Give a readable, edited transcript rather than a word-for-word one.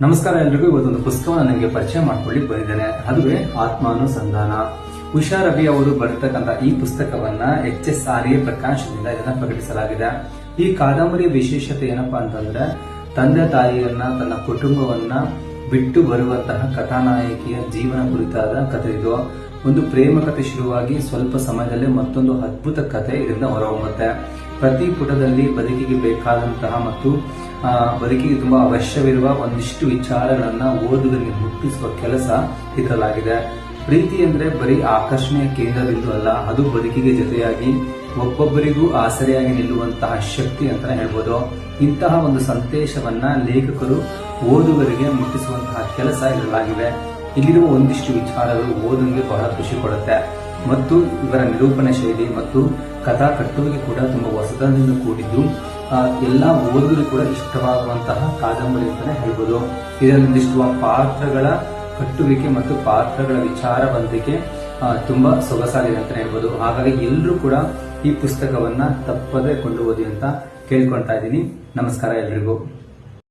ನಮಸ್ಕಾರ ಎಲ್ರಿಗೂ. ಇವತ್ತೊಂದು ಪುಸ್ತಕವನ್ನು ನನಗೆ ಪರಿಚಯ ಮಾಡ್ಕೊಳ್ಳಿ ಬಂದಿದ್ದೇನೆ. ಅದುವೇ ಆತ್ಮಾನುಸಂಧಾನ. ಉಷಾ ರವಿ ಅವರು ಬರೆತಕ್ಕಂಥ ಈ ಪುಸ್ತಕವನ್ನ HSRA ಪ್ರಕಾಶನದಿಂದ ಇದನ್ನ ಪ್ರಕಟಿಸಲಾಗಿದೆ. ಈ ಕಾದಂಬರಿಯ ವಿಶೇಷತೆ ಏನಪ್ಪಾ ಅಂತಂದ್ರೆ, ತಂದೆ ತಾಯಿಯನ್ನ, ತನ್ನ ಕುಟುಂಬವನ್ನ ಬಿಟ್ಟು ಬರುವಂತಹ ಕಥಾನಾಯಕಿಯ ಜೀವನ ಕುರಿತಾದ ಕಥೆ ಇದು. ಒಂದು ಪ್ರೇಮ ಕಥೆ ಶುರುವಾಗಿ ಸ್ವಲ್ಪ ಸಮಯದಲ್ಲೇ ಮತ್ತೊಂದು ಅದ್ಭುತ ಕಥೆ ಇದರಿಂದ ಹೊರಹೊಮ್ಮುತ್ತೆ. ಪ್ರತಿ ಪುಟದಲ್ಲಿ ಬದುಕಿಗೆ ಬೇಕಾದಂತಹ ಮತ್ತು ಬದುಕಿಗೆ ತುಂಬಾ ಅವಶ್ಯವಿರುವ ಒಂದಿಷ್ಟು ವಿಚಾರಗಳನ್ನ ಓದುಗರಿಗೆ ಮುಟ್ಟಿಸುವ ಕೆಲಸ ಇದರಲ್ಲಾಗಿದೆ. ಪ್ರೀತಿ ಅಂದ್ರೆ ಬರೀ ಆಕರ್ಷಣೆಯ ಕೇಂದ್ರಬಿಂದು ಅಲ್ಲ, ಅದು ಬದುಕಿಗೆ ಜೊತೆಯಾಗಿ ಒಬ್ಬೊಬ್ಬರಿಗೂ ಆಸರೆಯಾಗಿ ನಿಲ್ಲುವಂತಹ ಶಕ್ತಿ ಅಂತಾನೆ ಹೇಳ್ಬೋದು. ಇಂತಹ ಒಂದು ಸಂದೇಶವನ್ನ ಲೇಖಕರು ಓದುಗರಿಗೆ ಮುಟ್ಟಿಸುವಂತಹ ಕೆಲಸ ಇದರಲ್ಲಾಗಿದೆ. ಇಲ್ಲಿರುವ ಒಂದಿಷ್ಟು ವಿಚಾರಗಳು ಓದುಗರಿಗೆ ಬಹಳ ಖುಷಿ ಕೊಡುತ್ತೆ ಮತ್ತು ಇವರ ನಿರೂಪಣೆ ಶೈಲಿ ಮತ್ತು ಕಥಾ ಕಟ್ಟುವಿಕೆ ಕೂಡ ತುಂಬಾ ಹೊಸತನದಿಂದ ಕೂಡಿದ್ದು ಎಲ್ಲಾ ಓದುಗರು ಕೂಡ ಇಷ್ಟವಾಗುವಂತಹ ಕಾದಂಬರಿ ಅಂತಾನೆ ಹೇಳ್ಬೋದು. ಇದರಲ್ಲಿರುವ ಪಾತ್ರಗಳ ಕಟ್ಟುವಿಕೆ ಮತ್ತು ಪಾತ್ರಗಳ ವಿಚಾರವಂತಿಕೆ ತುಂಬಾ ಸೊಗಸಾಗಿದೆ ಅಂತ ಹೇಳ್ಬೋದು. ಹಾಗಾಗಿ ಎಲ್ಲರೂ ಕೂಡ ಈ ಪುಸ್ತಕವನ್ನ ತಪ್ಪದೆ ಕೊಂಡು ಓದಿ ಅಂತ ಕೇಳ್ಕೊಳ್ತಾ ಇದ್ದೀನಿ. ನಮಸ್ಕಾರ ಎಲ್ರಿಗೂ.